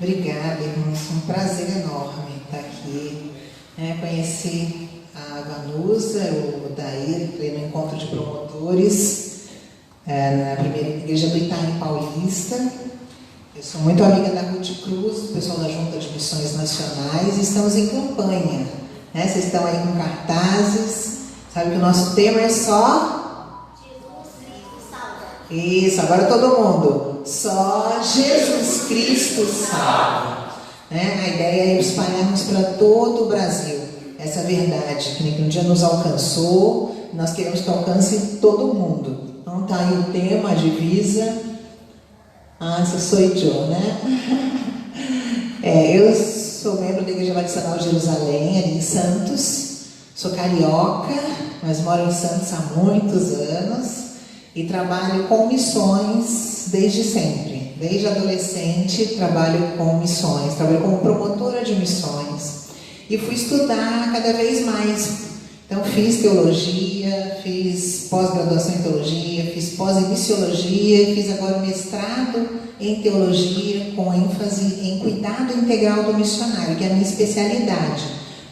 Obrigada, irmãos. Um prazer enorme estar aqui. Conheci a Vanusa, o Dair, no encontro de promotores, na primeira igreja do Itaim Paulista. Eu sou muito amiga da Ruth Cruz, do pessoal da Junta de Missões Nacionais, e estamos em campanha. Vocês estão aí com cartazes. Sabe que o nosso tema é só Jesus Cristo salva. Isso, agora todo mundo. Só Jesus Cristo salva. A ideia é espalharmos para todo o Brasil essa verdade, que um dia nos alcançou. Nós queremos que alcance todo mundo. Então está aí o tema, a divisa. Essa sou eu, né? Eu sou membro da Igreja Batista de Jerusalém, ali em Santos. Sou carioca, mas moro em Santos há muitos anos e trabalho com missões desde sempre. Desde adolescente trabalho com missões, trabalho como promotora de missões e fui estudar cada vez mais. Então fiz teologia, fiz pós-graduação em teologia, fiz pós em missiologia, fiz agora mestrado em teologia com ênfase em cuidado integral do missionário, que é a minha especialidade.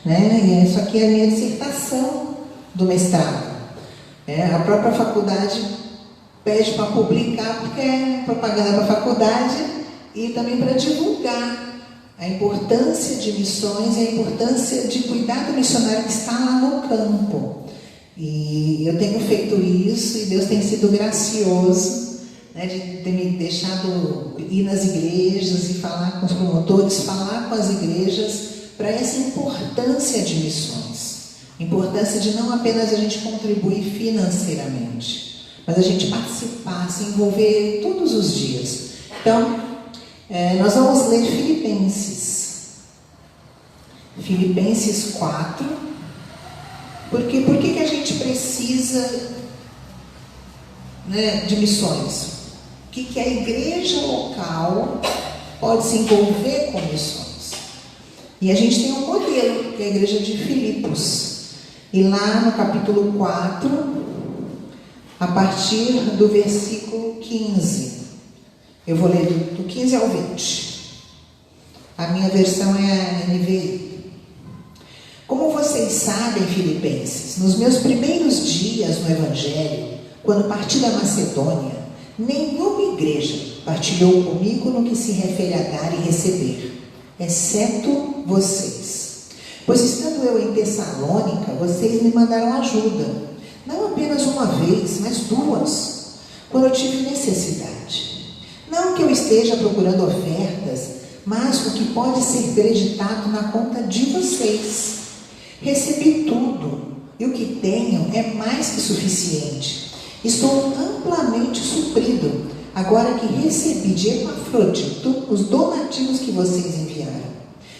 E isso aqui é a minha dissertação do mestrado. A própria faculdade pede para publicar, porque é propaganda para a faculdade e também para divulgar a importância de missões e a importância de cuidar do missionário que está lá no campo. E eu tenho feito isso e Deus tem sido gracioso, de ter me deixado ir nas igrejas e falar com os promotores, falar com as igrejas para essa importância de missões. Importância de não apenas a gente contribuir financeiramente, mas a gente participar, se envolver todos os dias. Então, nós vamos ler Filipenses 4. Por que a gente precisa de missões? O que a igreja local pode se envolver com missões? E a gente tem um modelo, que é a igreja de Filipos. E lá no capítulo 4, a partir do versículo 15. Eu vou ler do 15 ao 20. A minha versão é a NVI. Como vocês sabem, filipenses, nos meus primeiros dias no Evangelho, quando parti da Macedônia, nenhuma igreja partilhou comigo no que se refere a dar e receber, exceto vocês. Pois estando eu em Tessalônica, vocês me mandaram ajuda, não apenas uma vez, mas duas, quando eu tive necessidade. Não que eu esteja procurando ofertas, mas o que pode ser acreditado na conta de vocês. Recebi tudo, e o que tenho é mais que suficiente. Estou amplamente suprido, agora que recebi de Epafrodito os donativos que vocês enviaram.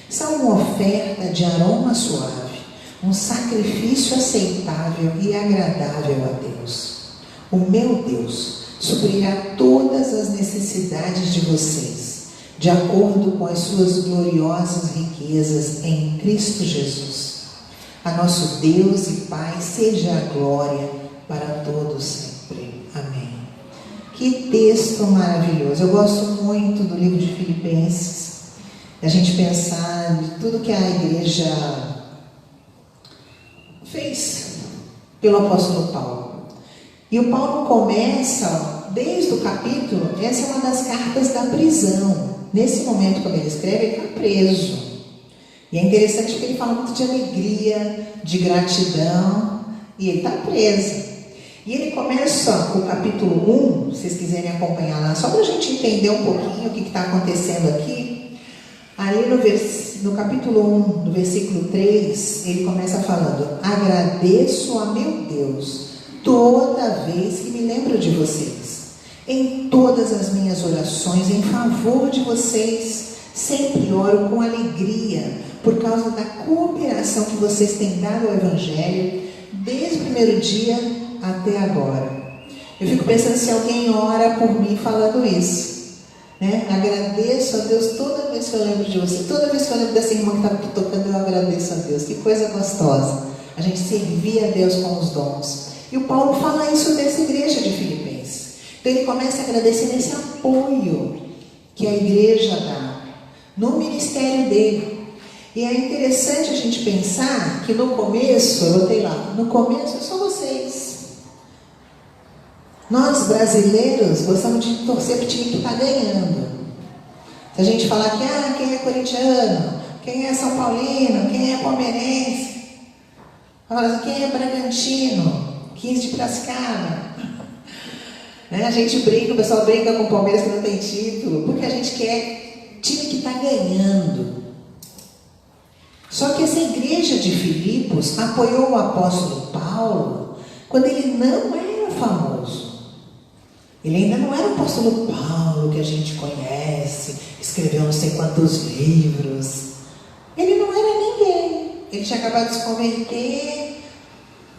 São uma oferta de aroma suave, um sacrifício aceitável e agradável a Deus. O meu Deus suprirá todas as necessidades de vocês, de acordo com as suas gloriosas riquezas em Cristo Jesus. A nosso Deus e Pai seja a glória para todos sempre. Amém. Que texto maravilhoso. Eu gosto muito do livro de Filipenses. A gente pensar de tudo que a igreja fez pelo apóstolo Paulo. E o Paulo começa, desde o capítulo, essa é uma das cartas da prisão. Nesse momento, quando ele escreve, ele está preso. E é interessante porque ele fala muito de alegria, de gratidão, e ele está preso. E ele começa o capítulo 1, se vocês quiserem acompanhar lá, só para a gente entender um pouquinho o que está acontecendo aqui. Ali no capítulo 1, no versículo 3, ele começa falando: agradeço a meu Deus toda vez que me lembro de vocês. Em todas as minhas orações em favor de vocês, sempre oro com alegria, por causa da cooperação que vocês têm dado ao Evangelho, desde o primeiro dia até agora. Eu fico pensando se alguém ora por mim falando isso. Agradeço a Deus toda vez que eu lembro de você. Toda vez que eu lembro dessa irmã que estava aqui tocando, eu agradeço a Deus. Que coisa gostosa. A gente servir a Deus com os dons. E o Paulo fala isso dessa igreja de Filipenses. Então ele começa agradecendo esse apoio que a igreja dá. no ministério dele. E é interessante a gente pensar que no começo, eu botei lá, no começo é só vocês. Nós brasileiros gostamos de torcer para o time que está ganhando. Se a gente falar que quem é corintiano, quem é São Paulino, quem é palmeirense, quem é Bragantino, 15 de Piracicaba. A gente brinca, o pessoal brinca com o Palmeiras que não tem título, porque a gente quer time que está ganhando. Só que essa igreja de Filipos apoiou o apóstolo Paulo quando ele não era famoso. Ele ainda não era o apóstolo Paulo que a gente conhece, escreveu não sei quantos livros. Ele não era ninguém. Ele tinha acabado de se converter,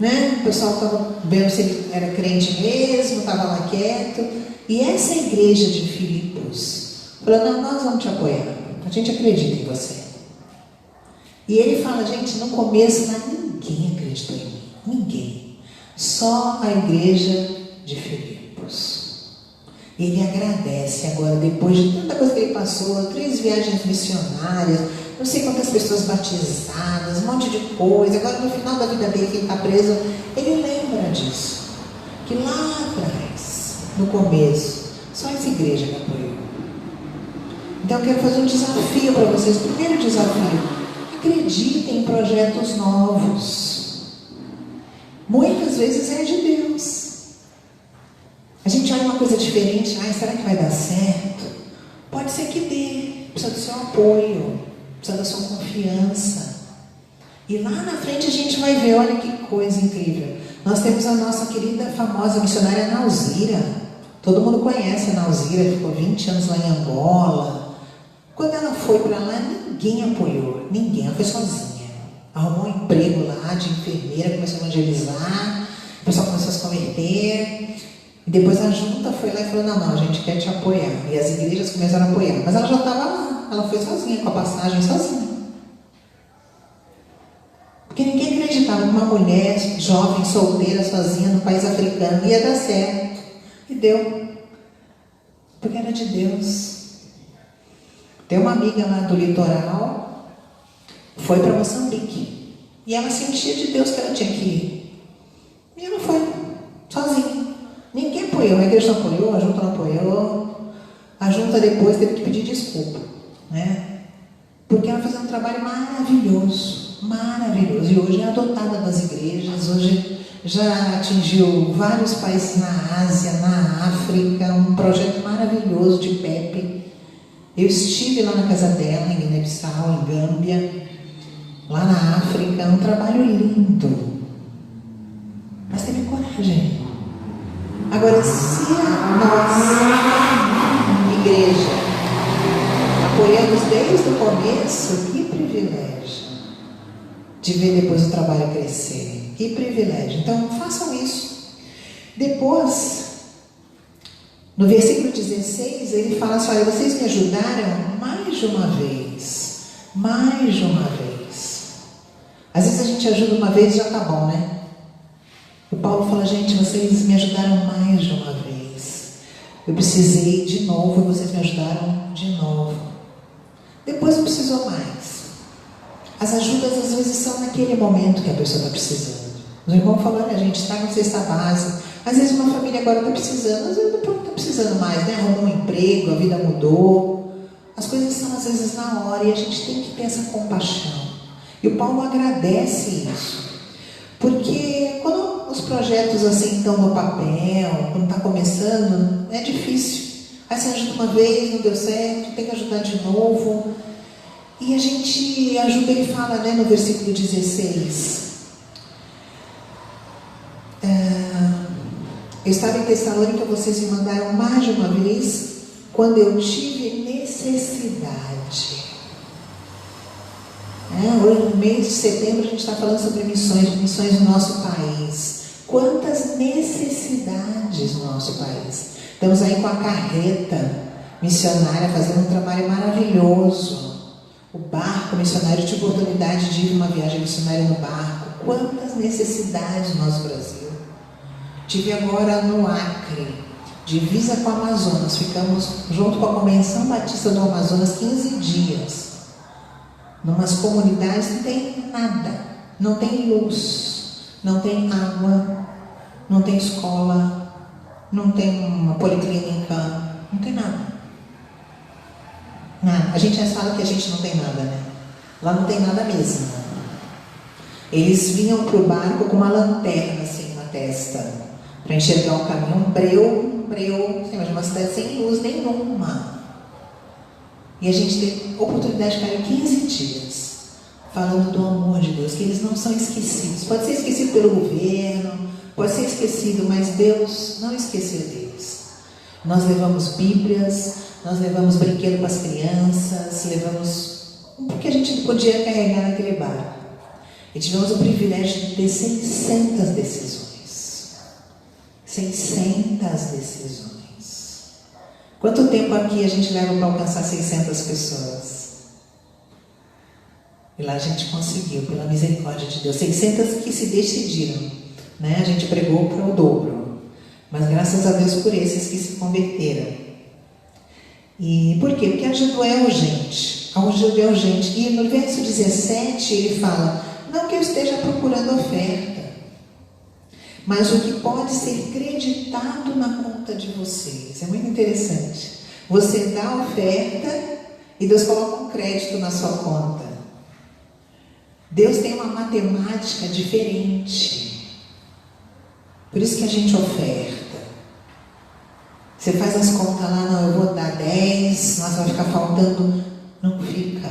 o pessoal estava vendo se ele era crente mesmo, estava lá quieto. E essa igreja de Filipos falou: não, nós vamos te apoiar, a gente acredita em você. E ele fala: gente, no começo ninguém acreditou em mim, ninguém, só a igreja de Filipos. Ele agradece agora, depois de tanta coisa que ele passou, 3 viagens missionárias, não sei quantas pessoas batizadas, um monte de coisa. Agora no final da vida dele, que ele está preso, ele lembra disso, que lá atrás, no começo, só essa igreja que apoiou. Então eu quero fazer um desafio para vocês. O primeiro desafio: acreditem em projetos novos. Muitas vezes é de Deus. A gente olha uma coisa diferente, será que vai dar certo? Pode ser que dê, precisa do seu apoio, precisa da sua confiança. E lá na frente a gente vai ver, olha que coisa incrível. Nós temos a nossa querida, famosa missionária Nauzira. Todo mundo conhece a Nauzira, ficou 20 anos lá em Angola. Quando ela foi para lá, ninguém apoiou, ninguém, ela foi sozinha. Arrumou um emprego lá de enfermeira, começou a evangelizar, o pessoal começou a se converter. E depois a junta foi lá e falou: não, a gente quer te apoiar. E as igrejas começaram a apoiar. Mas ela já estava lá, ela foi sozinha, com a passagem sozinha. Porque ninguém acreditava que uma mulher jovem, solteira, sozinha, no país africano, ia dar certo. E deu. Porque era de Deus. Tem uma amiga lá do litoral, foi para Moçambique. E ela sentia de Deus que ela tinha que ir. E ela foi, sozinha. Ninguém apoiou, a igreja não apoiou, a junta não apoiou. A junta depois teve que pedir desculpa, porque ela fazia um trabalho maravilhoso, maravilhoso. E hoje é adotada das igrejas, hoje já atingiu vários países na Ásia, na África, um projeto maravilhoso de PEP. Eu estive lá na casa dela, em Guiné-Bissau, em Gâmbia, lá na África, um trabalho lindo. Mas teve coragem. Agora, se nós, igreja, apoiamos desde o começo, que privilégio de ver depois o trabalho crescer. Que privilégio. Então, façam isso. Depois, no versículo 16, ele fala assim: olha, vocês me ajudaram mais de uma vez. Mais de uma vez. Às vezes a gente ajuda uma vez e já está bom, O Paulo fala: gente, vocês me ajudaram mais de uma vez. Eu precisei de novo e vocês me ajudaram de novo. Depois não precisou mais. As ajudas às vezes são naquele momento que a pessoa está precisando. Os irmãos falaram: a gente traga uma cesta base. Às vezes uma família agora está precisando, às vezes não está precisando mais, Arrumou um emprego, a vida mudou. As coisas são às vezes na hora e a gente tem que ter essa compaixão. E o Paulo agradece isso. Porque quando os projetos assim estão no papel, quando está começando, é difícil. Aí você ajuda uma vez, não deu certo, tem que ajudar de novo. E a gente ajuda, ele fala, no versículo 16. Eu estava em Tessalônica, vocês me mandaram mais de uma vez, quando eu tive necessidade. Hoje, no mês de setembro, a gente está falando sobre missões no nosso país. Quantas necessidades no nosso país. Estamos aí com a carreta missionária, fazendo um trabalho maravilhoso. O barco missionário, eu tive a oportunidade de ir uma viagem missionária no barco. Quantas necessidades no nosso Brasil. Tive agora no Acre, divisa com o Amazonas. Ficamos junto com a Convenção Batista do Amazonas 15 dias. Numas comunidades não tem nada, não tem luz, não tem água, não tem escola, não tem uma policlínica, não tem nada. Nada. A gente já fala que a gente não tem nada, né? Lá não tem nada mesmo. Eles vinham para o barco com uma lanterna assim na testa, para enxergar o caminho, um breu, você imagina, uma cidade sem luz nenhuma. E a gente teve a oportunidade de ficar 15 dias falando do amor de Deus, que eles não são esquecidos. Pode ser esquecido pelo governo, pode ser esquecido, mas Deus não esqueceu deles. Nós levamos Bíblias, nós levamos brinquedo para as crianças, levamos o que a gente podia carregar naquele barco. E tivemos o privilégio de ter 600 decisões. 600 decisões. Quanto tempo aqui a gente leva para alcançar 600 pessoas? E lá a gente conseguiu, pela misericórdia de Deus. 600 que se decidiram, né? A gente pregou para o dobro. Mas graças a Deus por esses que se converteram. E por quê? Porque ajuda é urgente. Ajuda é urgente. E no verso 17 ele fala: não que eu esteja procurando oferta, mas o que pode ser creditado na conta de vocês. É muito interessante. Você dá a oferta e Deus coloca um crédito na sua conta. Deus tem uma matemática diferente. Por isso que a gente oferta. Você faz as contas lá, não, eu vou dar 10, nossa, vai ficar faltando. Não fica.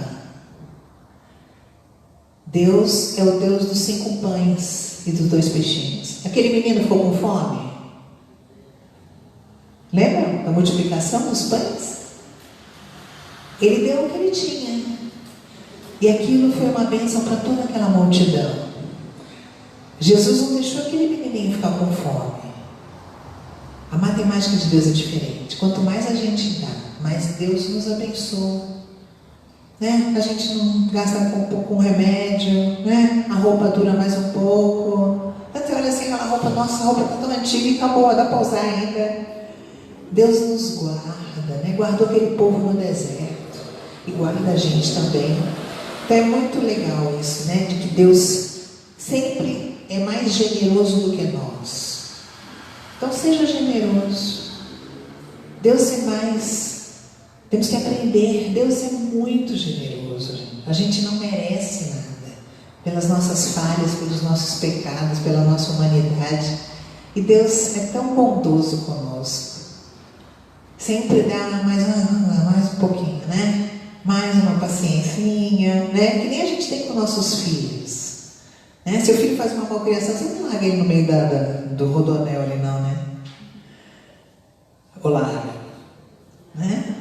Deus é o Deus dos 5 pães e dos 2 peixinhos. Aquele menino ficou com fome? Lembra da multiplicação dos pães? Ele deu o que ele tinha. E aquilo foi uma bênção para toda aquela multidão. Jesus não deixou aquele menininho ficar com fome. A matemática de Deus é diferente. Quanto mais a gente dá, mais Deus nos abençoa. Né? A gente não gasta com remédio, né? A roupa dura mais um pouco. Você olha assim, aquela roupa, nossa, a roupa está tão antiga e tá boa, dá para usar ainda. Deus nos guarda, né? Guardou aquele povo no deserto e guarda a gente também. Então é muito legal isso, né? De que Deus sempre é mais generoso do que nós. Então seja generoso. Deus é mais. Temos que aprender. Deus é muito generoso. A gente não merece nada. Pelas nossas falhas, pelos nossos pecados, pela nossa humanidade. E Deus é tão bondoso conosco. Sempre dá mais um pouquinho, né? Mais uma paciencinha, né? Que nem a gente tem com nossos filhos. Né? Seu filho faz uma malcriação, você não larga ele no meio do rodoanel ali não, né? Ou larga. Né?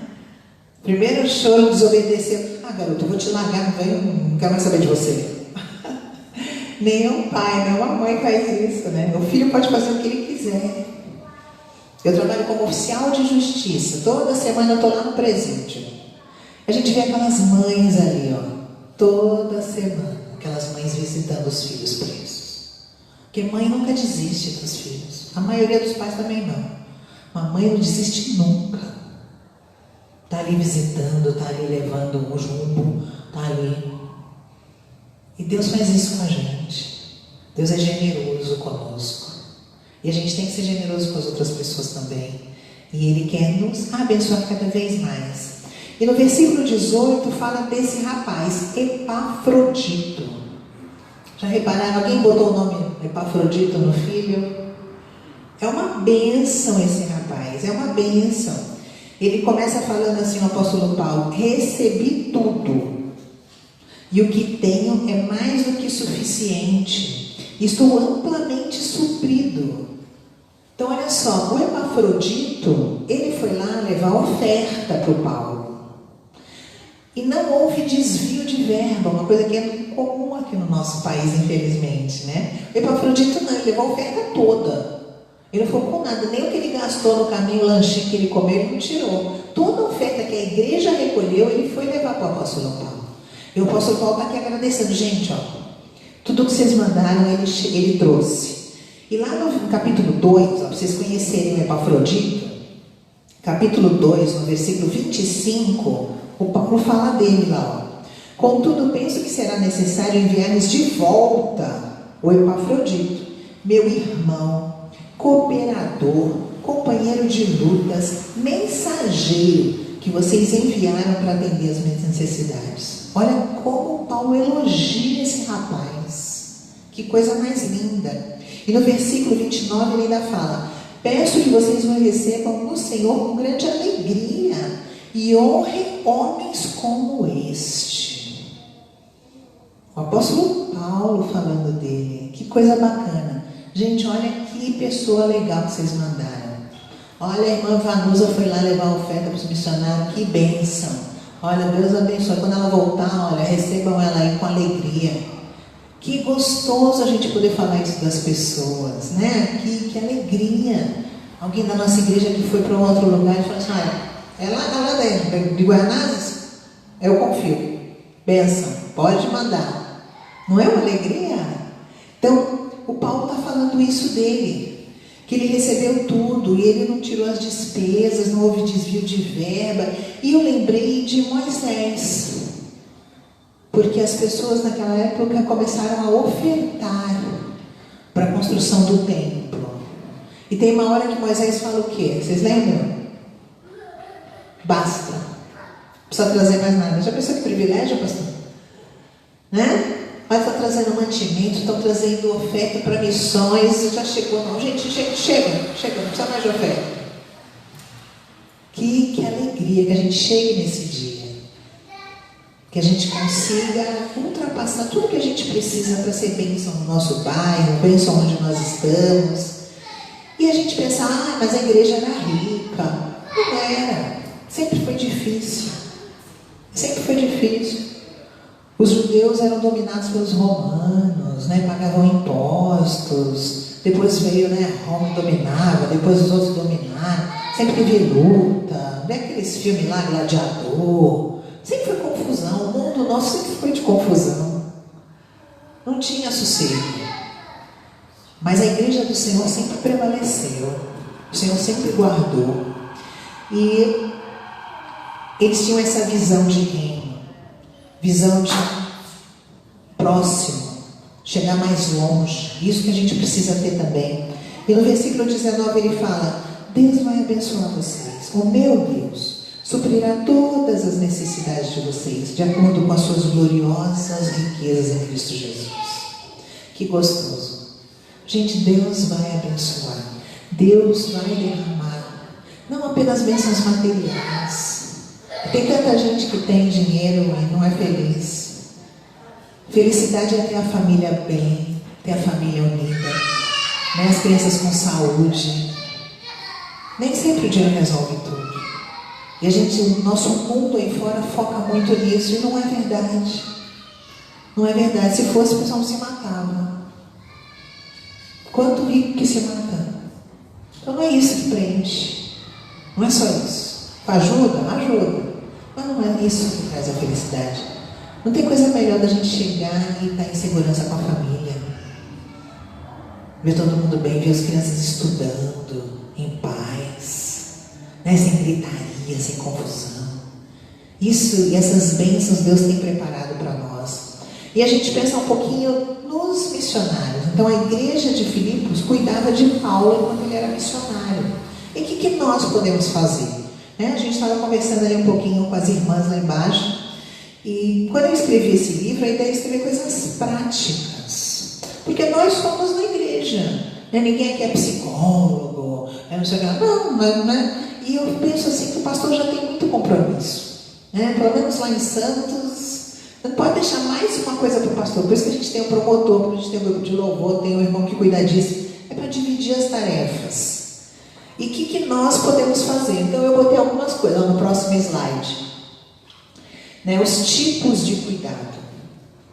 Primeiro choro, desobedeceu. Ah, garoto, eu vou te largar, não quero mais saber de você. Nenhum pai, nenhuma mãe faz isso, né? O filho pode fazer o que ele quiser. Eu trabalho como oficial de justiça. Toda semana eu estou lá no presídio. A gente vê aquelas mães ali, ó. Toda semana. Aquelas mães visitando os filhos presos. Porque mãe nunca desiste dos filhos. A maioria dos pais também não. Uma mãe não desiste nunca. Está ali visitando, está ali levando um jumbo, está ali. E Deus faz isso com a gente. Deus é generoso conosco. E a gente tem que ser generoso com as outras pessoas também. E Ele quer nos abençoar cada vez mais. E no versículo 18 fala desse rapaz, Epafrodito. Já repararam? Alguém botou o nome Epafrodito no filho? É uma bênção esse rapaz, é uma bênção. Ele começa falando assim, o apóstolo Paulo: recebi tudo, e o que tenho é mais do que suficiente, estou amplamente suprido. Então olha só, o Epafrodito, ele foi lá levar oferta para o Paulo. E não houve desvio de verba, uma coisa que é comum aqui no nosso país, infelizmente, né? O Epafrodito não, ele levou a oferta toda. Ele não ficou com nada, nem o que ele gastou no caminho, o lanchinho que ele comeu, ele não tirou. Toda a oferta que a igreja recolheu, ele foi levar para o apóstolo Paulo. E o apóstolo Paulo está aqui agradecendo. Gente, ó, tudo que vocês mandaram, ele trouxe. E lá no capítulo 2, para vocês conhecerem o Epafrodito, capítulo 2, no versículo 25, o Paulo fala dele lá, ó. Contudo, penso que será necessário enviar-lhes de volta o Epafrodito, meu irmão, cooperador, companheiro de lutas, mensageiro, que vocês enviaram para atender as minhas necessidades. Olha como Paulo elogia esse rapaz. Que coisa mais linda. E no versículo 29 ele ainda fala: peço que vocês o recebam no Senhor com grande alegria e honrem homens como este. O apóstolo Paulo falando dele. Que coisa bacana. Gente, olha que pessoa legal que vocês mandaram. Olha, a irmã Vanusa foi lá levar a oferta para os missionários. Que bênção. Olha, Deus abençoe. Quando ela voltar, olha, recebam ela aí com alegria. Que gostoso a gente poder falar isso das pessoas, né? Que alegria. Alguém da nossa igreja que foi para um outro lugar e falou assim: olha, é lá dentro, de Guianazes? Eu confio. Bênção, pode mandar. Não é uma alegria? Então, o Paulo está falando isso dele. Que ele recebeu tudo e ele não tirou as despesas, não houve desvio de verba. E eu lembrei de Moisés. Porque as pessoas naquela época começaram a ofertar para a construção do templo. E tem uma hora que Moisés fala o quê? Vocês lembram? Basta. Não precisa trazer mais nada. Já pensou que privilégio, pastor? Né? Mas está trazendo mantimento, estão trazendo oferta para missões. Já chegou, não. Gente, chega. Não precisa mais de oferta. Que alegria que a gente chegue nesse dia. Que a gente consiga ultrapassar tudo que a gente precisa para ser bênção no nosso bairro, bênção onde nós estamos. E a gente pensa, mas a igreja era rica. Não era. Sempre foi difícil. Os judeus eram dominados pelos romanos, né? Pagavam impostos. Depois veio, né? Roma dominava, depois os outros dominaram. Sempre teve luta. Não é aqueles filmes lá, Gladiador. Sempre foi confusão. O mundo nosso sempre foi de confusão. Não tinha sossego. Mas a igreja do Senhor sempre prevaleceu. O Senhor sempre guardou. E eles tinham essa visão de reino. Visão de próximo. Chegar mais longe. Isso que a gente precisa ter também. E no versículo 19 ele fala: Deus vai abençoar vocês. O meu Deus suprirá todas as necessidades de vocês, de acordo com as suas gloriosas riquezas em Cristo Jesus. Que gostoso. Gente, Deus vai abençoar. Deus vai derramar. Não apenas bênçãos materiais. Tem tanta gente que tem dinheiro e não é feliz. Felicidade é ter a família bem, ter a família unida, né? As crianças com saúde. Nem sempre o dinheiro resolve tudo. E o nosso mundo aí fora foca muito nisso, e não é verdade. Não é verdade. Se fosse, o pessoal não se matava. Quanto rico que se mata. Então não é isso que preenche. Não é só isso. Ajuda? Mas não é isso que traz a felicidade. Não tem coisa melhor da gente chegar e estar em segurança com a família. Ver todo mundo bem, ver as crianças estudando em paz, né? Sem gritaria, sem confusão. Isso e essas bênçãos Deus tem preparado para nós. E a gente pensa um pouquinho nos missionários. Então a igreja de Filipos cuidava de Paulo enquanto ele era missionário. E o que nós podemos fazer? Né? A gente estava conversando ali um pouquinho com as irmãs lá embaixo. E quando eu escrevi esse livro, a ideia é escrever coisas práticas. Porque nós somos na igreja. Né? Ninguém aqui é psicólogo, não sei o que. Não, né? E eu penso assim que o pastor já tem muito compromisso. Né? Pelo menos lá em Santos, não pode deixar mais uma coisa para o pastor. Por isso que a gente tem um promotor, por isso que a gente tem um grupo de louvor, tem um irmão que cuida disso. É para dividir as tarefas. E o que nós podemos fazer? Então eu botei algumas coisas no próximo slide. Né? Os tipos de cuidado.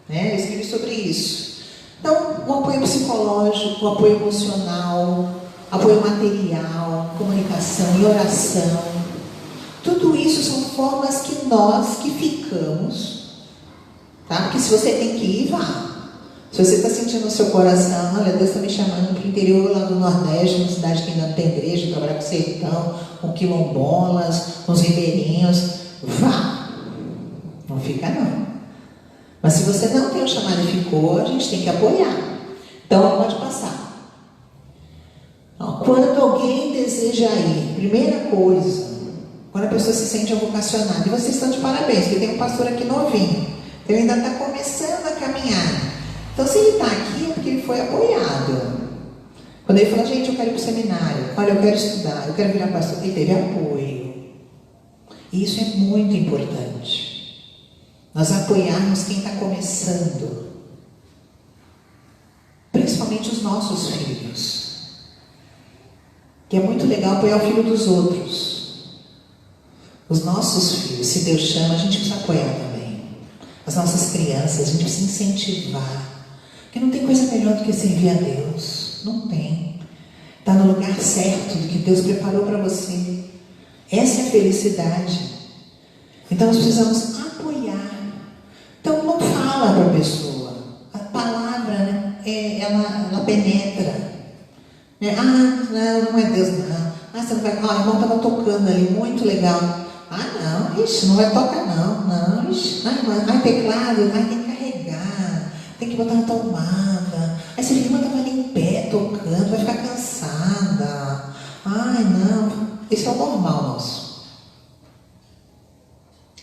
Né? Eu escrevi sobre isso. Então, o apoio psicológico, o apoio emocional, apoio material, comunicação e oração. Tudo isso são formas que nós que ficamos, tá? Porque se você tem que ir, vá. Se você está sentindo no seu coração, olha, Deus está me chamando para o interior lá do Nordeste, uma cidade que ainda não tem igreja, trabalhar com sertão, com quilombolas, com os ribeirinhos, vá. Não fica não. Mas se você não tem o chamado e ficou, a gente tem que apoiar. Então, pode passar. Quando alguém deseja ir, primeira coisa, quando a pessoa se sente vocacionada, e vocês estão de parabéns, porque tem um pastor aqui novinho, ele ainda está começando a caminhar. Então, se ele está aqui, é porque ele foi apoiado. Quando ele fala, gente, eu quero ir para o seminário, olha, eu quero estudar, eu quero virar pastor, ele teve apoio. E isso é muito importante. Nós apoiarmos quem está começando. Principalmente os nossos filhos. Que é muito legal apoiar o filho dos outros. Os nossos filhos, se Deus chama, a gente precisa apoiar também. As nossas crianças, a gente precisa incentivar. Porque não tem coisa melhor do que servir a Deus. Não tem. Está no lugar certo do que Deus preparou para você. Essa é a felicidade. Então nós precisamos apoiar. Então não fala para a pessoa. A palavra, né, ela penetra. Não é Deus, não. Você não vai. O irmão estava tocando ali, muito legal. Não, ixi, não vai tocar não. Não, ixi, irmã, teclado, tem que carregar, tem que botar na tomada. Aí se a irmã estava ali em pé, tocando, vai ficar cansada. Não. Isso é o normal nosso.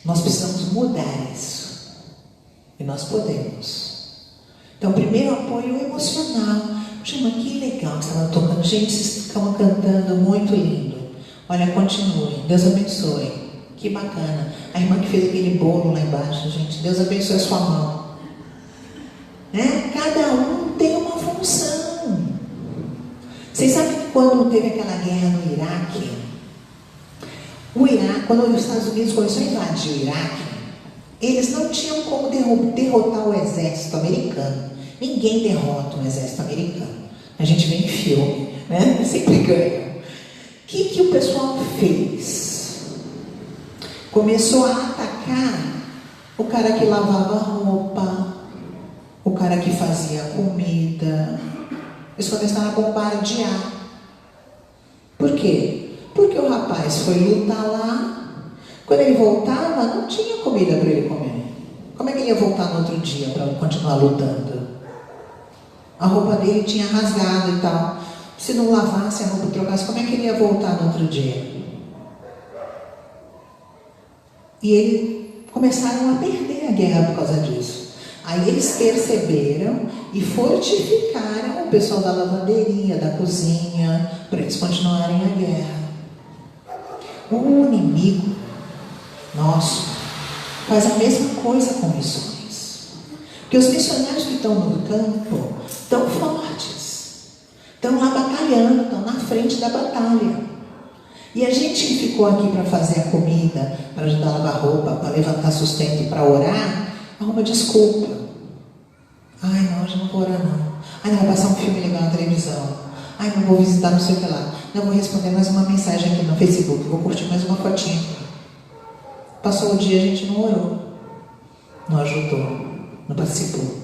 Nós precisamos mudar isso. E nós podemos. Então, primeiro apoio emocional. Chama, que legal que você estava tocando. Gente, vocês ficam cantando muito lindo. Olha, continue. Deus abençoe. Que bacana. A irmã que fez aquele bolo lá embaixo, gente. Deus abençoe a sua mão. Né? Cada um tem uma função. Vocês sabem que quando teve aquela guerra no Iraque, quando os Estados Unidos começou a invadir o Iraque, eles não tinham como derrotar o exército americano. Ninguém derrota um exército americano. A gente vê em filme, né? Sempre ganha. O que o pessoal fez? Começou a atacar o cara que lavava roupa, o cara que fazia comida. Eles começaram a bombardear. Por quê? Porque o rapaz foi lutar lá. Quando ele voltava, não tinha comida para ele comer. Como é que ele ia voltar no outro dia para continuar lutando? A roupa dele tinha rasgado e tal. Se não lavasse a roupa e trocasse, como é que ele ia voltar no outro dia? E eles começaram a perder a guerra por causa disso. Aí eles perceberam e fortificaram o pessoal da lavanderia, da cozinha, para eles continuarem a guerra. O inimigo nosso faz a mesma coisa com missões. Porque os missionários que estão no campo estão fortes, estão lá batalhando, estão na frente da batalha. E a gente que ficou aqui para fazer a comida, para ajudar a lavar roupa, para levantar sustento e para orar, arruma desculpa. Não, hoje não vou orar não. Não vou passar um filme legal na televisão. Não vou visitar não sei o que lá. Não vou responder mais uma mensagem aqui no Facebook. Vou curtir mais uma fotinha. Passou o dia, a gente não orou, não ajudou, não participou.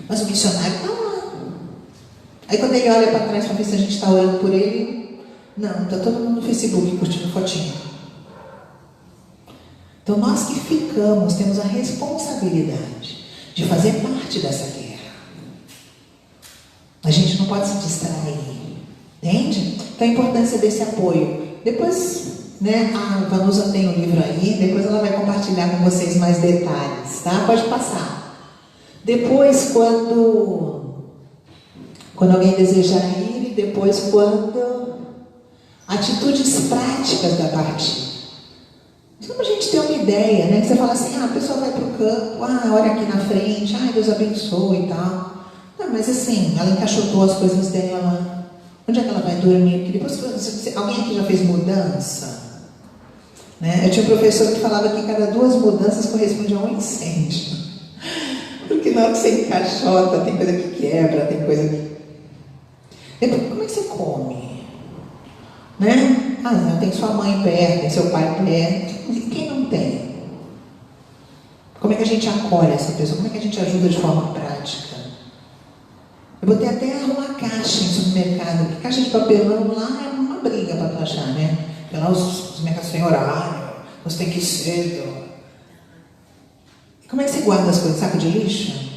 Mas o missionário está lá. Aí quando ele olha para trás para ver se a gente está orando por ele, não, está todo mundo no Facebook curtindo fotinha. Então nós que ficamos, temos a responsabilidade de fazer parte dessa guerra. A gente não pode se distrair. Entende? Então a importância desse apoio. Depois, né, a Vanusa tem um livro aí, depois ela vai compartilhar com vocês mais detalhes, tá? Pode passar. Depois, quando alguém desejar ir, e depois quando atitudes práticas da partida. Só para a gente ter uma ideia, né? Que você fala assim, a pessoa vai para o campo, olha aqui na frente, Deus abençoe e tal. Não, mas assim, ela encaixotou as coisas dela. Onde é que ela vai dormir? Porque depois, alguém aqui já fez mudança? Né? Eu tinha um professor que falava que cada 2 mudanças corresponde a um incêndio. Porque na hora que você encaixota, tem coisa que quebra, tem coisa que... Depois, como é que você come? Né? Tem sua mãe perto, tem seu pai perto. E quem não tem? Como é que a gente acolhe essa pessoa? Como é que a gente ajuda de forma prática? Eu botei até arrumar caixa em supermercado, porque caixa de papelão lá é uma briga para tu achar, né? Porque lá os mercados têm horário, você tem que ir cedo. E como é que você guarda as coisas? Saco de lixo?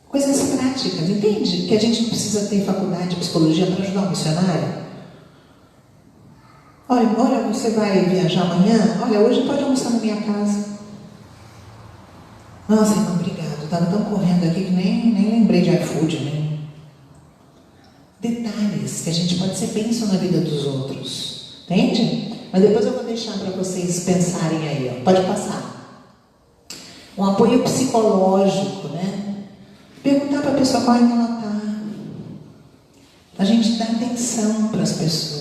Coisas práticas, entende? Que a gente não precisa ter faculdade de psicologia para ajudar um missionário. Olha, você vai viajar amanhã? Olha, hoje pode almoçar na minha casa. Nossa, irmão, obrigado. Estava tão correndo aqui que nem lembrei de iFood, né? Detalhes que a gente pode ser bênção na vida dos outros. Entende? Mas depois eu vou deixar para vocês pensarem aí, ó. Pode passar. Um apoio psicológico, né? Perguntar para a pessoa como é que ela está. A gente dá atenção para as pessoas.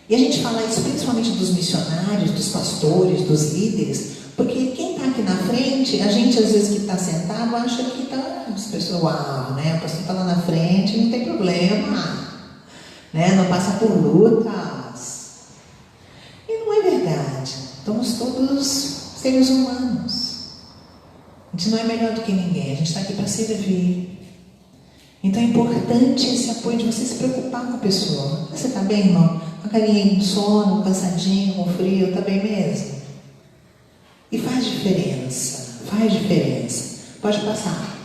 E a gente fala isso principalmente dos missionários, dos pastores, dos líderes, porque quem está aqui na frente, a gente às vezes que está sentado acha que está despessoal, né? O pastor está lá na frente, não tem problema, né? Não passa por lutas. E não é verdade. Somos todos seres humanos. A gente não é melhor do que ninguém, a gente está aqui para servir. Então é importante esse apoio de você se preocupar com a pessoa. Você está bem, irmão? Uma carinha de sono, cansadinho, com frio, está bem mesmo? E faz diferença, faz diferença. Pode passar.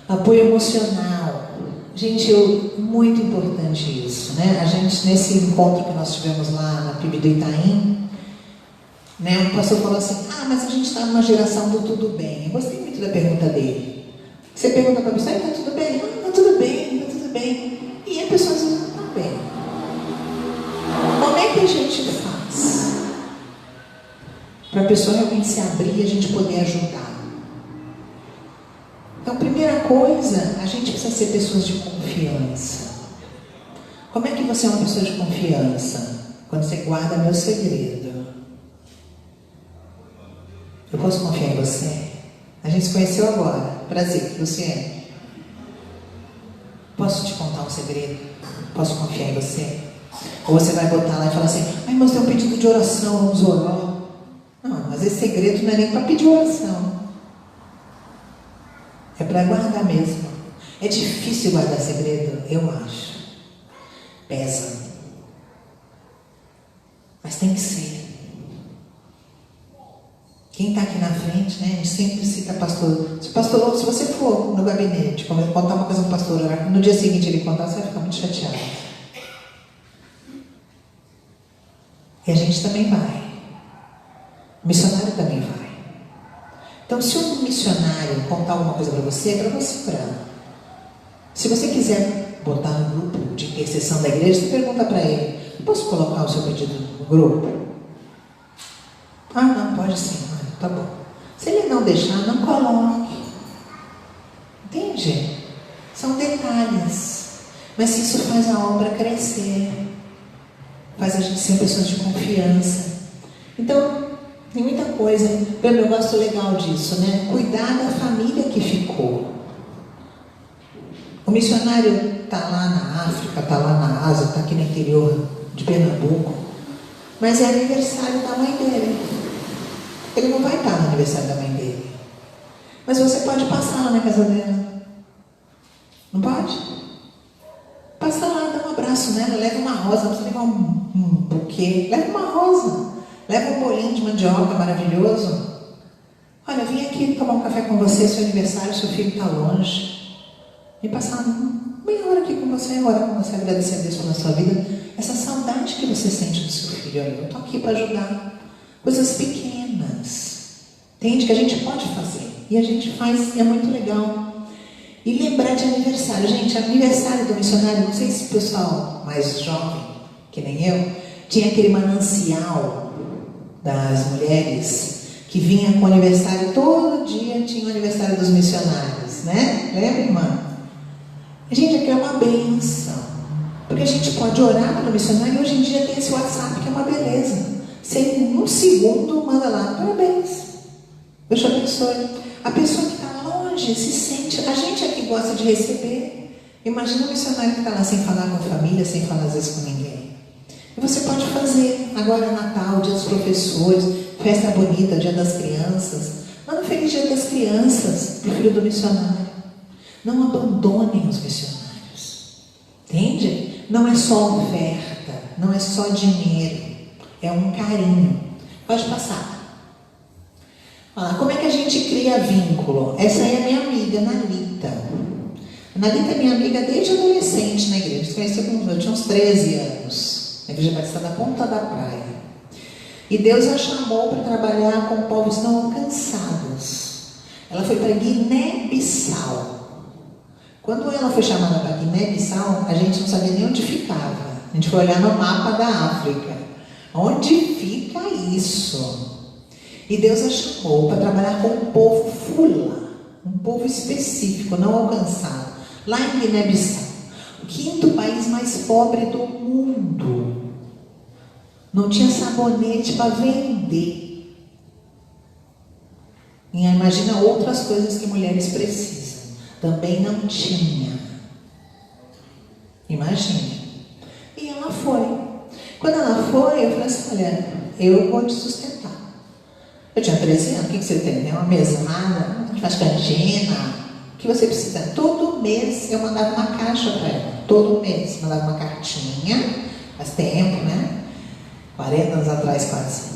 Apoio emocional. Gente, muito importante isso, né? A gente, nesse encontro que nós tivemos lá na PIB do Itaim, né, o pastor falou assim, mas a gente está numa geração do tudo bem. Eu gostei muito da pergunta dele. Você pergunta para a pessoa, está tudo bem? Está tudo bem, está tudo bem. E a pessoa diz, não está bem. Como é que a gente faz para a pessoa realmente se abrir e a gente poder ajudar? Então, primeira coisa, a gente precisa ser pessoas de confiança. Como é que você é uma pessoa de confiança? Quando você guarda meu segredo. Eu posso confiar em você? A gente se conheceu agora. Prazer, Luciane. Posso te contar um segredo? Posso confiar em você? Ou você vai botar lá e falar assim, mas tem um pedido de oração, vamos orar. Não, mas esse segredo não é nem para pedir oração. É para guardar mesmo. É difícil guardar segredo? Eu acho. Pesa. Mas tem que ser. Quem está aqui na frente, né? A gente sempre cita pastor. Se você for no gabinete, contar uma coisa para o pastor, no dia seguinte ele contar, você vai ficar muito chateado. E a gente também vai. O missionário também vai. Então, se um missionário contar alguma coisa para você, é para você orar. Se você quiser botar no grupo de intercessão da igreja, você pergunta para ele, posso colocar o seu pedido no grupo? Não, pode sim. Tá bom. Se ele não deixar, não coloque. Entende? São detalhes. Mas isso faz a obra crescer. Faz a gente ser pessoas de confiança. Então, tem muita coisa. Eu gosto legal disso, né? Cuidar da família que ficou. O missionário está lá na África, está lá na Ásia, está aqui no interior de Pernambuco. Mas é aniversário da mãe dele. Ele não vai estar no aniversário da mãe dele. Mas você pode passar lá na casa dela. Não pode? Passa lá, dá um abraço nela, leva uma rosa, não precisa levar um buquê. Leva uma rosa. Leva um bolinho de mandioca maravilhoso. Olha, eu vim aqui tomar um café com você, seu aniversário, seu filho está longe. Vim passar meia hora aqui com você, orar com você, agradecer a Deus pela sua vida. Essa saudade que você sente do seu filho. Olha, eu estou aqui para ajudar. Coisas pequenas, entende? Que a gente pode fazer. E a gente faz, e é muito legal. E lembrar de aniversário. Gente, aniversário do missionário, não sei se o pessoal mais jovem, que nem eu, tinha aquele manancial das mulheres, que vinha com o aniversário, todo dia tinha o aniversário dos missionários, né? Lembra, irmã? Gente, aqui é uma bênção. Porque a gente pode orar pelo missionário, e hoje em dia tem esse WhatsApp que é uma beleza. Você, em um segundo, manda lá, parabéns, Deus te abençoe. A pessoa que está longe se sente, a gente é que gosta de receber. Imagina um missionário que está lá sem falar com a família, sem falar às vezes com ninguém. E você pode fazer, agora é Natal, Dia dos Professores, festa bonita, Dia das Crianças. Manda um feliz Dia das Crianças, pro filho do missionário. Não abandonem os missionários. Entende? Não é só oferta, não é só dinheiro, é um carinho. Pode passar. Como é que a gente cria vínculo? Essa aí é a minha amiga, Nalita. A Nalita é minha amiga desde adolescente na igreja. Eu tinha uns 13 anos. Na Igreja Batista da Ponta da Praia. E Deus a chamou para trabalhar com povos não alcançados. Ela foi para Guiné-Bissau. Quando ela foi chamada para Guiné-Bissau, a gente não sabia nem onde ficava. A gente foi olhar no mapa da África. Onde fica isso? E Deus a chamou para trabalhar com um povo Fula, um povo específico, não alcançado, lá em Guiné-Bissau, o 5º país mais pobre do mundo. Não tinha sabonete para vender. E imagina outras coisas que mulheres precisam. Também não tinha. Imagina. E ela foi. Quando ela foi, eu falei assim, olha, eu vou te sustentar. Eu tinha 13 anos, o que você tem? Uma mesada, faz cantina, o que você precisa? Todo mês eu mandava uma caixa para ela, todo mês, mandava uma cartinha, faz tempo, né? 40 anos atrás quase.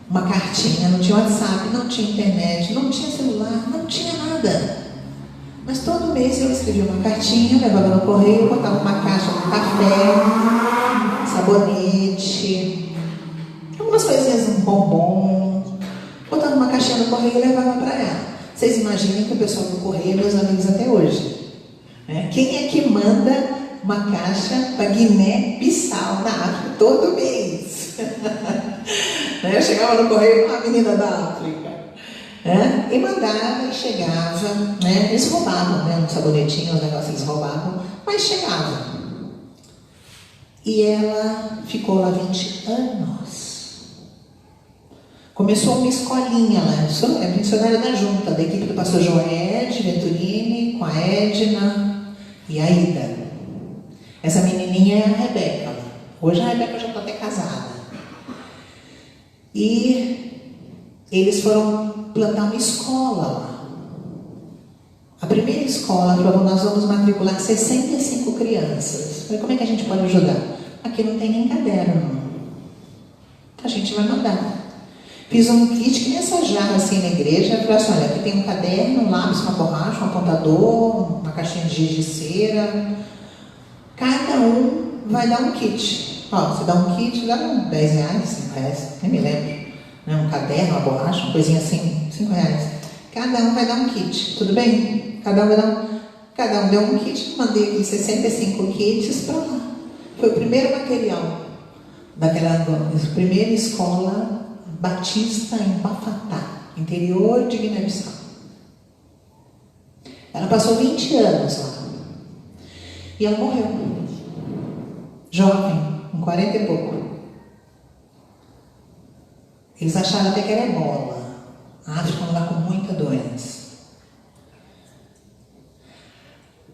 Uma cartinha, não tinha WhatsApp, não tinha internet, não tinha celular, não tinha nada. Mas todo mês eu escrevia uma cartinha, levava no correio, botava uma caixa com café, sabonete, algumas coisinhas, um bombom. Botava uma caixinha no correio e levava para ela. Vocês imaginem que o pessoal do correio é meus amigos até hoje. Quem é que manda uma caixa para Guiné-Bissau, na África, todo mês? Eu chegava no correio com a menina da África. E mandava e chegava. Eles roubavam, um sabonetinho, os negócios eles roubavam, mas chegava. E ela ficou lá 20 anos. Começou uma escolinha lá, é missionária da junta, da equipe do pastor Joed Venturini, com a Edna e a Ida. Essa menininha é a Rebeca. Hoje a Rebeca já está até casada. E eles foram plantar uma escola lá. A primeira escola falou, nós vamos matricular 65 crianças. Falei, como é que a gente pode ajudar? Aqui não tem nem caderno. A gente vai mandar. Fiz um kit que nem essa jarra assim na igreja. Falei assim, olha, aqui tem um caderno, um lápis, uma borracha, um apontador, uma caixinha de giz de cera. Cada um vai dar um kit. Você dá um kit, dá uns 10 reais, 5 reais, nem me lembro. Um caderno, uma borracha, uma coisinha assim, 5 reais. Cada um vai dar um kit, tudo bem? Cada um deu um kit, mandei aqui 65 kits para lá. Foi o primeiro material daquela primeira escola batista em Bafatá, interior de Guiné-Bissau. Ela passou 20 anos lá. E ela morreu. Jovem, com 40 e pouco. Eles acharam até que era ebola. A África é um lugar com muita doença.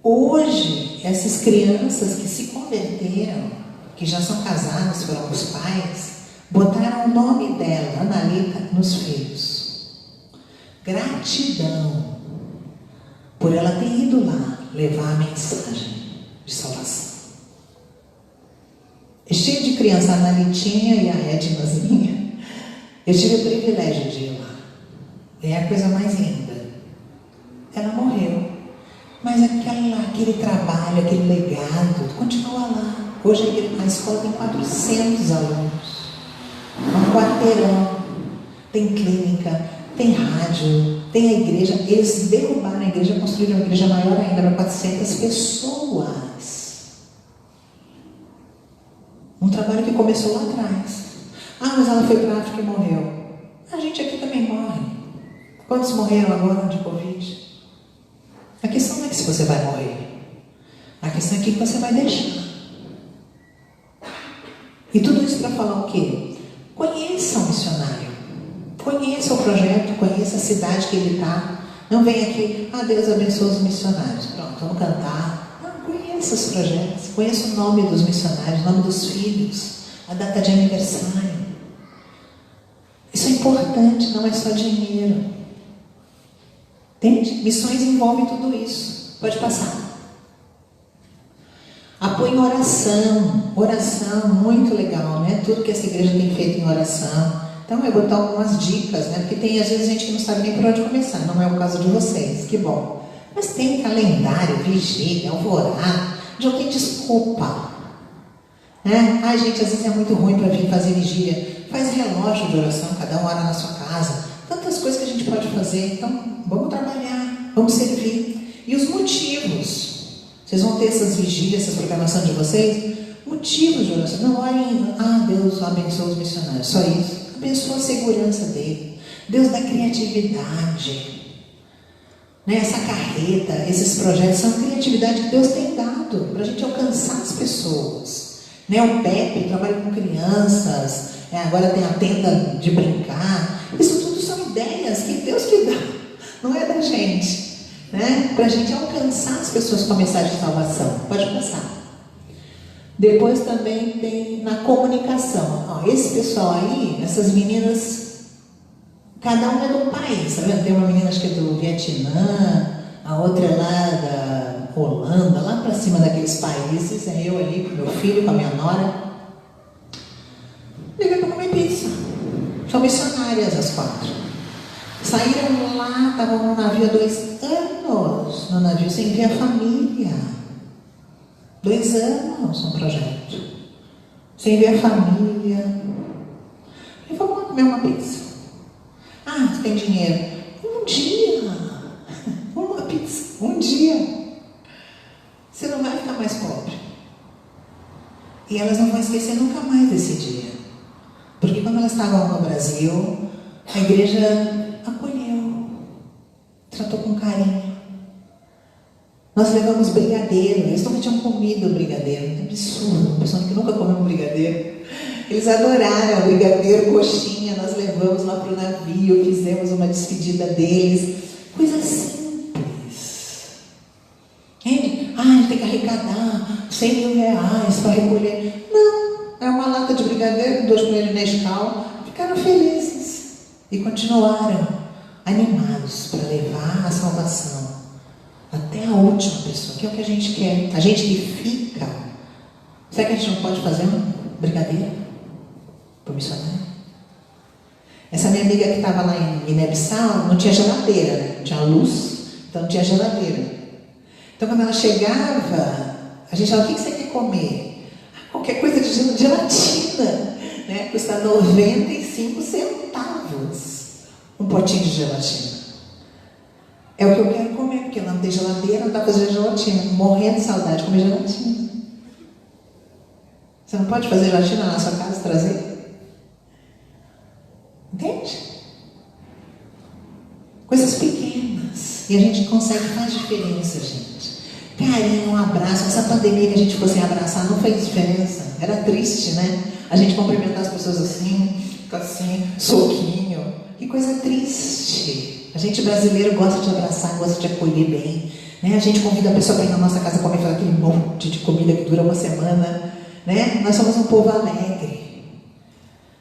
Hoje, essas crianças que se converteram, que já são casadas, foram os pais, botaram o nome dela, Analita, nos filhos. Gratidão por ela ter ido lá levar a mensagem de salvação. É cheio de criança, a Analitinha e a Ednazinha. Eu tive o privilégio de ir lá. É a coisa mais linda. Ela morreu. Mas aquele trabalho, aquele legado, continua lá. Hoje a escola tem 400 alunos. Um quarteirão. Tem clínica, tem rádio, tem a igreja. Eles derrubaram a igreja, construíram uma igreja maior ainda para 400 pessoas. Um trabalho que começou lá atrás. Mas ela foi para a África e morreu. A gente aqui também morre. Quantos morreram agora de Covid? A questão não é que se você vai morrer. A questão é que você vai deixar. E tudo isso para falar o quê? Conheça o missionário. Conheça o projeto, conheça a cidade que ele está. Não venha aqui, Deus abençoe os missionários. Pronto, vamos cantar. Não, conheça os projetos. Conheça o nome dos missionários, o nome dos filhos, a data de aniversário. Isso é importante, não é só dinheiro. Entende? Missões envolvem tudo isso. Pode passar. Apoio em oração. Oração, muito legal, né? Tudo que essa igreja tem feito em oração. Então eu vou botar algumas dicas, né? Porque tem às vezes gente que não sabe nem por onde começar. Não é o caso de vocês, que bom. Mas tem calendário, vigília, alvorada. Já tem desculpa. Né? Ai, gente, às vezes é muito ruim para vir fazer vigília. Faz relógio de oração, cada um ora na sua casa. Tantas coisas que a gente pode fazer. Então, vamos trabalhar, vamos servir. E os motivos. Vocês vão ter essas vigílias, essas programações de vocês? Motivos de oração. Não olhem, Deus abençoa os missionários. Só isso. Abençoa a segurança dele. Deus dá criatividade. Né? Essa carreta, esses projetos são criatividade que Deus tem dado para a gente alcançar as pessoas. Né? O Pepe trabalha com crianças. Agora tem a tenda de brincar. Isso tudo são ideias que Deus que dá. Não é da gente. Né? Para a gente alcançar as pessoas com a mensagem de salvação. Pode passar. Depois também tem na comunicação. Esse pessoal aí, essas meninas, cada uma é do país, tá vendo? Tem uma menina acho que é do Vietnã, a outra é lá da Holanda, lá para cima daqueles países. É eu ali com meu filho, com a minha nora. Liguei para comer pizza. São missionárias as 4. Saíram lá, estavam no navio há 2 anos, no navio sem ver a família. 2 anos um projeto. Sem ver a família. E vamos lá comer uma pizza. Você tem dinheiro? Um dia. Uma pizza. Um dia. Você não vai ficar mais pobre. E elas não vão esquecer nunca mais desse dia. Porque quando elas estavam no Brasil, a igreja acolheu, tratou com carinho. Nós levamos brigadeiro, eles nunca tinham comido brigadeiro, é absurdo, uma pessoa que nunca comeu um brigadeiro. Eles adoraram o brigadeiro, coxinha, nós levamos lá para o navio, fizemos uma despedida deles, coisa simples. Entende? A gente tem que arrecadar 100 mil reais para recolher. Não, é uma lata de brigadeiro, 2 colheres de Nescau, ficaram felizes. E continuaram animados para levar a salvação até a última pessoa, que é o que a gente quer. A gente que fica. Será que a gente não pode fazer um brigadeiro para o missionário? Essa minha amiga que estava lá em Guiné-Bissau não tinha geladeira, né? Tinha luz, então não tinha geladeira. Então quando ela chegava, a gente falava: o que você quer comer? Qualquer coisa de gelatina, né? Custa 95 centavos um potinho de gelatina. É o que eu quero comer, porque ela não tem geladeira, não está fazendo gelatina. Morrendo de saudade de comer gelatina. Você não pode fazer gelatina na sua casa e trazer? Entende? Coisas pequenas. E a gente consegue, faz diferença, gente. Carinho, um abraço. Essa pandemia que a gente ficou sem abraçar não fez diferença. Era triste, né? A gente cumprimentar as pessoas assim, ficar assim, soquinho. Que coisa triste. A gente brasileiro gosta de abraçar, gosta de acolher bem. Né? A gente convida a pessoa para ir na nossa casa comer aquele monte de comida que dura uma semana. Né? Nós somos um povo alegre.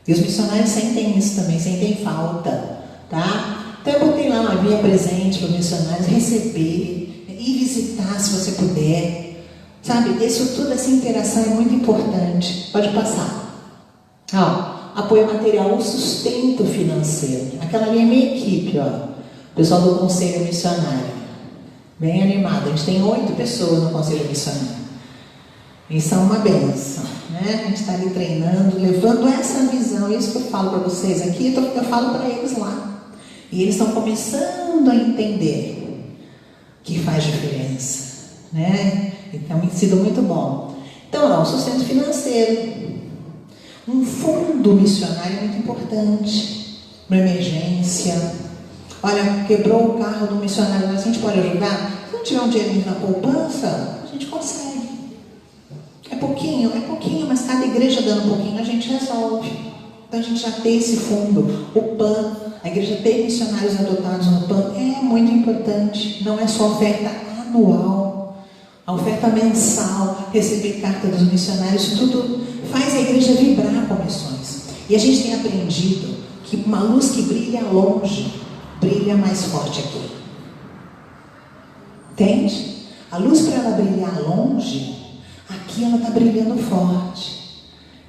E os missionários sentem isso também, sentem falta. Tá? Então eu botei lá uma via presente para os missionários receber, ir visitar se você puder. Sabe, isso tudo, essa interação é muito importante. Pode passar. Apoio material, o sustento financeiro. Aquela ali é minha equipe, o pessoal do Conselho Missionário. Bem animado. A gente tem 8 pessoas no Conselho Missionário. E são uma benção. Né? A gente está ali treinando, levando essa visão. Isso que eu falo para vocês aqui, eu falo para eles lá. E eles estão começando a entender que faz diferença. Né? Então, tem sido muito bom. Então, o sustento financeiro. Um fundo missionário é muito importante. Uma emergência. Olha, quebrou o carro do missionário, a gente pode ajudar? Se não tiver um dinheirinho na poupança, a gente consegue. É pouquinho, mas cada igreja dando um pouquinho, a gente resolve. Então a gente já tem esse fundo. O PAN, a igreja tem missionários adotados no PAN, é muito importante. Não é só oferta anual, a oferta mensal, receber carta dos missionários, tudo faz a igreja vibrar com missões. E a gente tem aprendido que uma luz que brilha longe, brilha mais forte aqui. Entende? A luz, para ela brilhar longe, aqui ela está brilhando forte.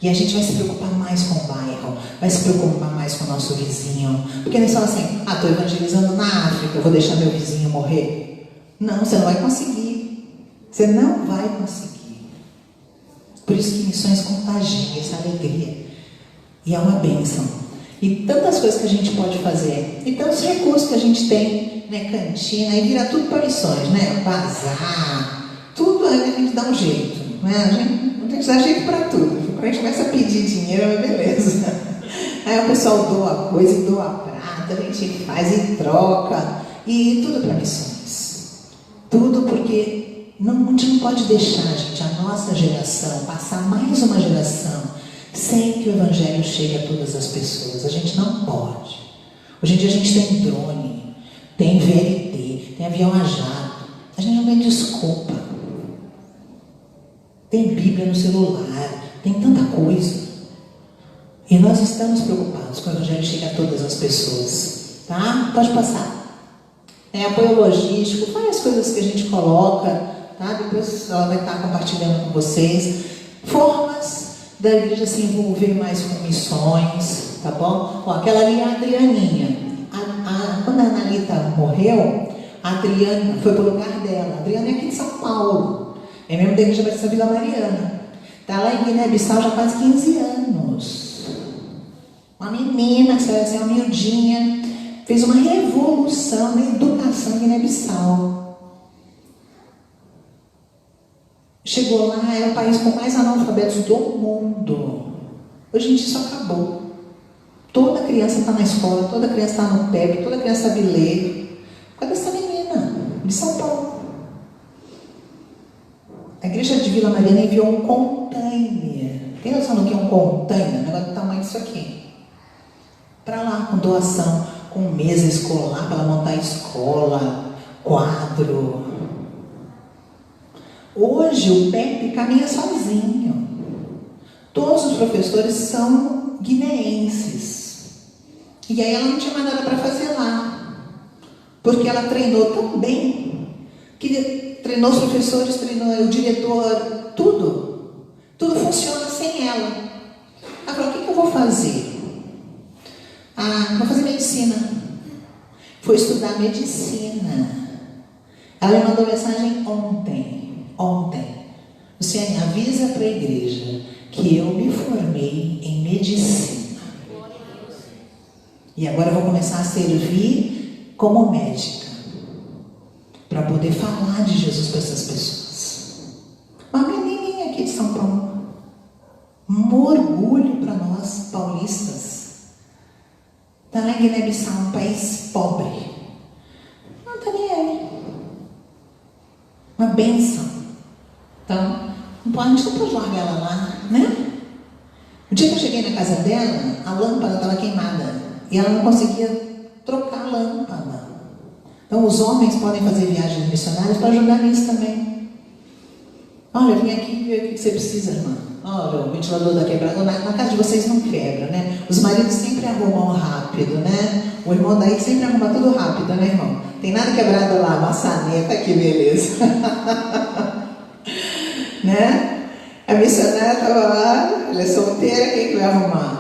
E a gente vai se preocupar mais com o bairro, vai se preocupar mais com o nosso vizinho. Porque eles falam assim, estou evangelizando na África, eu vou deixar meu vizinho morrer. Não, você não vai conseguir. Você não vai conseguir. Por isso que missões contagiam essa alegria. E é uma bênção. E tantas coisas que a gente pode fazer. E tantos recursos que a gente tem, né? Cantina, e vira tudo para missões, né? Bazar, tudo a gente dá um jeito, né? A gente não tem que dar jeito para tudo. Quando a gente começa a pedir dinheiro, é beleza. Aí o pessoal doa coisa e doa prata, a gente faz e troca. E tudo para missões. Tudo porque a gente não pode deixar, gente, a nossa geração passar mais uma geração sem que o Evangelho chegue a todas as pessoas. A gente não pode. Hoje em dia a gente tem drone, tem VLT, tem avião a jato. A gente não tem desculpa. Tem Bíblia no celular, tem tanta coisa. E nós estamos preocupados com o Evangelho chegar a todas as pessoas. Tá? Pode passar. Apoio logístico, várias coisas que a gente coloca, tá? Depois ela vai estar compartilhando com vocês. Formas da igreja se envolver mais com missões, tá bom? Aquela ali é a Adrianinha. Quando a Analita morreu, a Adriana foi para o lugar dela. A Adriana é aqui de São Paulo. É mesmo da igreja Batista Vila Mariana. Está lá em Guiné-Bissau já faz 15 anos. Uma menina, que saiu assim, uma miudinha, fez uma revolução na educação em Guiné-Bissau. Chegou lá, era o país com mais analfabetos do mundo. Hoje em dia isso acabou. Toda criança está na escola, toda criança está no PEP, toda criança sabe ler. Cadê essa menina? De São Paulo. A igreja de Vila Mariana enviou um container. Tem noção do que é um container? O negócio do tamanho disso aqui. Para lá, com doação, com mesa escolar, para montar escola, quadro. Hoje o PEP caminha sozinho. Todos os professores são guineenses. E aí ela não tinha mais nada para fazer lá. Porque ela treinou tão bem, que treinou os professores, treinou o diretor, tudo. Tudo funciona sem ela. Ela falou, o que eu vou fazer? Vou fazer medicina. Foi estudar medicina. Ela me mandou mensagem ontem. Luciane, avisa para a igreja que eu me formei em medicina. E agora eu vou começar a servir como médica. Para poder falar de Jesus para essas pessoas. Uma menininha aqui de São Paulo. Um orgulho para nós, paulistas. Está lá em Guiné-Bissau, um país pobre. Não está nem aí. Uma bênção. Então, a gente não pode largar ela lá, né? O dia que eu cheguei na casa dela, a lâmpada estava queimada. E ela não conseguia trocar a lâmpada. Então, os homens podem fazer viagens missionárias para ajudar nisso também. Olha, eu vim aqui ver o que você precisa, irmã. Olha, o ventilador da quebrada. Na casa de vocês não quebra, né? Os maridos sempre arrumam rápido, né? O irmão daí sempre arruma tudo rápido, né, irmão? Tem nada quebrado lá, maçaneta, que beleza. Né? A missionária estava lá, ela é solteira, quem que vai arrumar?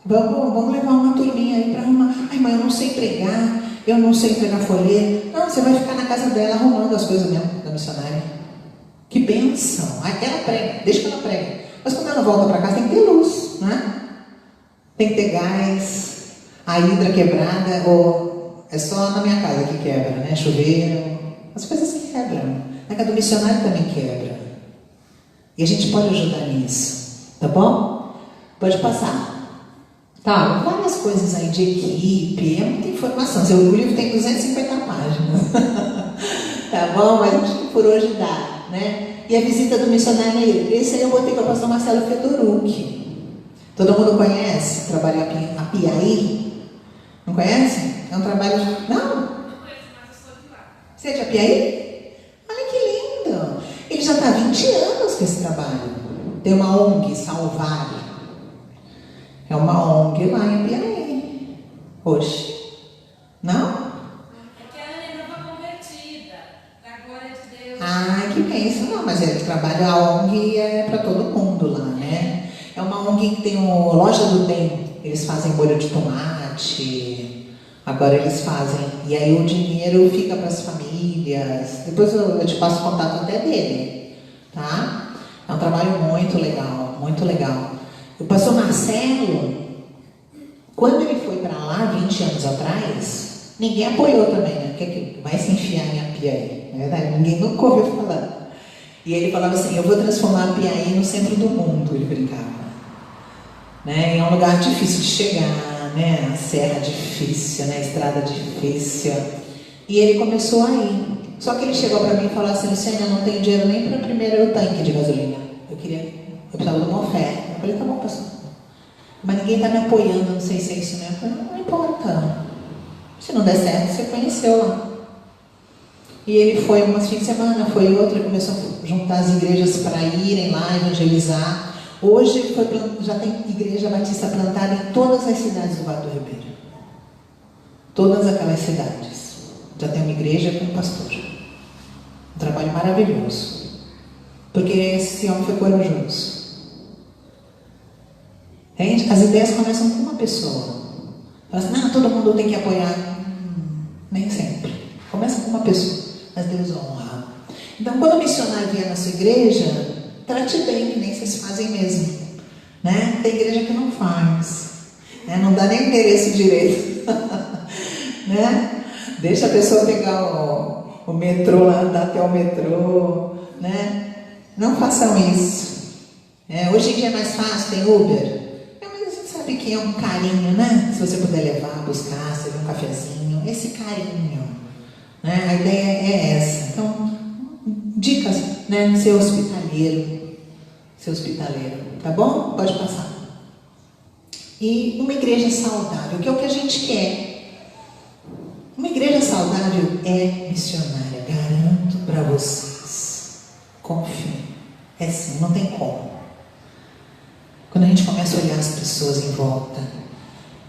Vamos levar uma turminha aí para arrumar. Ai, mãe, eu não sei pregar, eu não sei entregar folheto. Não, você vai ficar na casa dela arrumando as coisas mesmo, da missionária. Que bênção. Ela prega, deixa que ela prega. Mas quando ela volta para casa tem que ter luz, né? Tem que ter gás, a hidra quebrada, ou é só na minha casa que quebra, né? Chuveiro, as coisas que quebram. Na casa do missionário também quebra. E a gente pode ajudar nisso, tá bom? Pode passar. Tá, várias coisas aí de equipe, é muita informação. O livro tem 250 páginas. Tá bom? Mas acho que por hoje dá, né? E a visita do missionário aí. Esse aí eu botei para o pastor Marcelo Fedoruk. Todo mundo conhece? Trabalha a Apiaí? Não conhece? É um trabalho... Não? Você é de Apiaí? Olha que lindo! Ele já está há 20 anos com esse trabalho. Tem uma ONG, Salvar. É uma ONG lá em Apiaí. Oxe. Não? É que a Ana não foi convertida. Da glória de Deus. pensa, não, mas ele trabalha, a ONG é para todo mundo lá, né? É uma ONG que tem uma loja do bem, eles fazem molho de tomate, agora eles fazem, e aí o dinheiro fica para as famílias, depois eu te passo o contato até dele, tá? É um trabalho muito legal, muito legal. O pastor Marcelo, quando ele foi para lá, 20 anos atrás, ninguém apoiou também, né? Que vai se enfiar em Apiaí, não é verdade? Ninguém nunca ouviu falar. E ele falava assim, eu vou transformar Apiaí no centro do mundo, ele brincava. Né? É um lugar difícil de chegar, né? A serra difícil, né? A estrada difícil. E ele começou a ir. Só que ele chegou para mim e falou assim, Luciana, eu não tenho dinheiro nem para o primeiro tanque de gasolina. Eu precisava de uma oferta. Eu falei, tá bom, pastor. Mas ninguém está me apoiando, não sei se é isso mesmo. Eu falei, não importa. Se não der certo, você conheceu lá. E ele foi umas fins de semana, foi outra, começou a juntar as igrejas para irem lá evangelizar. Hoje já tem igreja batista plantada em todas as cidades do Vale do Ribeira. Todas aquelas cidades. Já tem uma igreja com um pastor. Um trabalho maravilhoso. Porque esse homem foi corajoso. Entende? As ideias começam com uma pessoa. Fala assim, não, todo mundo tem que apoiar. Nem sempre. Começa com uma pessoa. Mas Deus honra. Então, quando o missionário vier na sua igreja, trate bem, que nem vocês fazem mesmo. Né? Tem igreja que não faz. Né? Não dá nem endereço direito. Né? Deixa a pessoa pegar o metrô lá, andar até o metrô. Né? Não façam isso. Hoje em dia é mais fácil, tem Uber. Mas você sabe que é um carinho, né? Se você puder levar, buscar, servir um cafezinho. Esse carinho. Né? A ideia é essa. Então, dicas, né? Ser hospitaleiro. Ser hospitaleiro. Tá bom? Pode passar. E uma igreja saudável, que é o que a gente quer. Uma igreja saudável é missionária. Garanto para vocês. Confiem. É sim, não tem como. Quando a gente começa a olhar as pessoas em volta.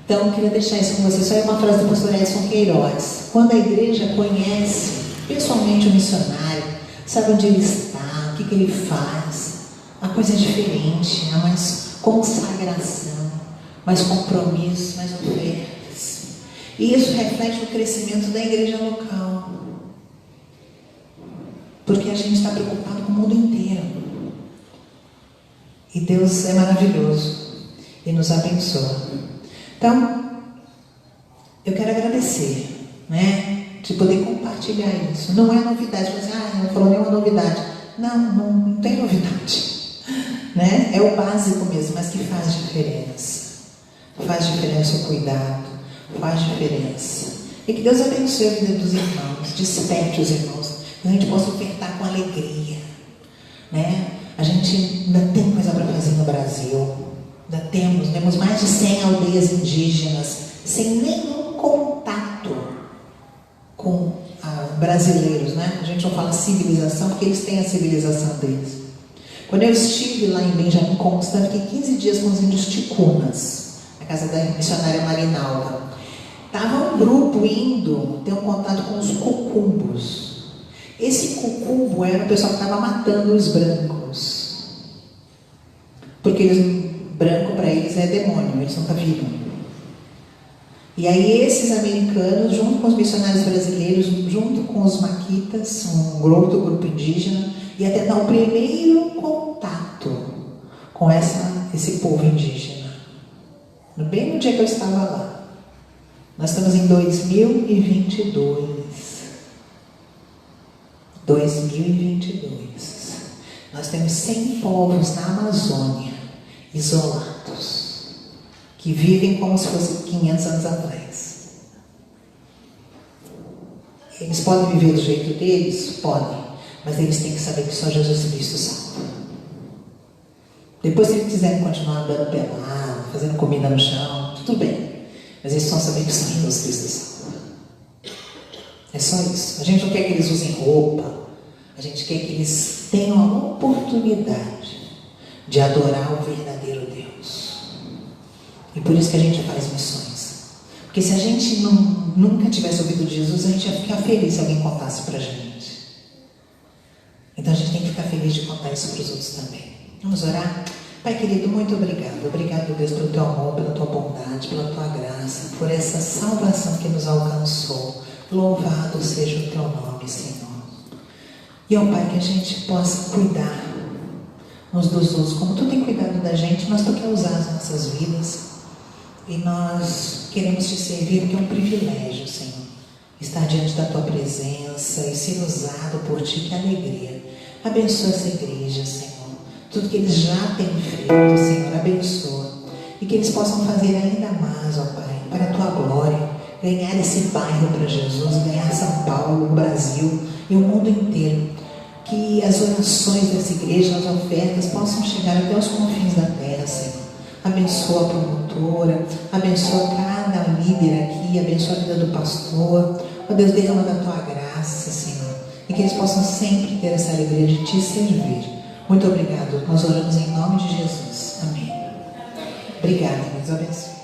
Então, eu queria deixar isso com vocês. Só é uma frase do pastor Edson Queiroz. Quando a igreja conhece pessoalmente o missionário, sabe onde ele está, o que ele faz, a coisa é diferente, há mais consagração, mais compromisso, mais ofertas. E isso reflete o crescimento da igreja local. Porque a gente está preocupado com o mundo inteiro. E Deus é maravilhoso e nos abençoa. Então, eu quero agradecer, né, de poder compartilhar isso. Não é novidade, você não falou nenhuma novidade. Não tem novidade. Né? É o básico mesmo, mas que faz diferença. Faz diferença o cuidado, faz diferença. E que Deus abençoe a vida dos irmãos, desperte os irmãos, que a gente possa ofertar com alegria. Né? A gente ainda tem coisa para fazer no Brasil. Ainda temos mais de 100 aldeias indígenas sem nenhum contato com brasileiros, né? A gente não fala civilização porque eles têm a civilização deles. Quando eu estive lá em Benjamin Constant, fiquei 15 dias com os índios ticunas, na casa da missionária Marinalda. Estava um grupo indo ter um contato com os cucumbos. Esse cucumbo era o pessoal que estava matando os brancos. Porque branco para eles é demônio, eles nunca viram. E aí esses americanos, junto com os missionários brasileiros, junto com os maquitas, um outro grupo indígena, ia tentar o primeiro contato com esse povo indígena. Bem no dia que eu estava lá. Nós estamos em 2022. 2022. Nós temos 100 povos na Amazônia, isolados, que vivem como se fosse 500 anos atrás. Eles podem viver do jeito deles? Podem. Mas eles têm que saber que só Jesus Cristo salva. Depois, se eles quiserem continuar andando pelado, fazendo comida no chão, tudo bem. Mas eles precisam saber que só Jesus Cristo salva. É só isso. A gente não quer que eles usem roupa. A gente quer que eles tenham a oportunidade de adorar o verdadeiro Deus. E por isso que a gente faz missões. Porque se a gente nunca tivesse ouvido de Jesus, a gente ia ficar feliz se alguém contasse pra gente. Então a gente tem que levar isso para os outros também. Vamos orar? Pai querido, muito obrigado. Obrigado, Deus, pelo teu amor, pela tua bondade, pela tua graça, por essa salvação que nos alcançou. Louvado seja o teu nome, Senhor. E, ó Pai, que a gente possa cuidar uns dos outros. Como tu tem cuidado da gente, mas tu quer usar as nossas vidas. E nós queremos te servir porque é um privilégio, Senhor. Estar diante da tua presença e ser usado por ti, que alegria. Abençoa essa igreja, Senhor. Tudo que eles já têm feito, Senhor, abençoa. E que eles possam fazer ainda mais, ó Pai, para a tua glória. Ganhar esse bairro para Jesus, ganhar São Paulo, o Brasil e o mundo inteiro. Que as orações dessa igreja, as ofertas, possam chegar até os confins da terra, Senhor. Abençoa a promotora, abençoa cada líder aqui, abençoa a vida do pastor. Ó Deus, derrama da tua graça, Senhor. E que eles possam sempre ter essa alegria de te servir. Muito obrigado. Nós oramos em nome de Jesus. Amém. Obrigada, Deus abençoe.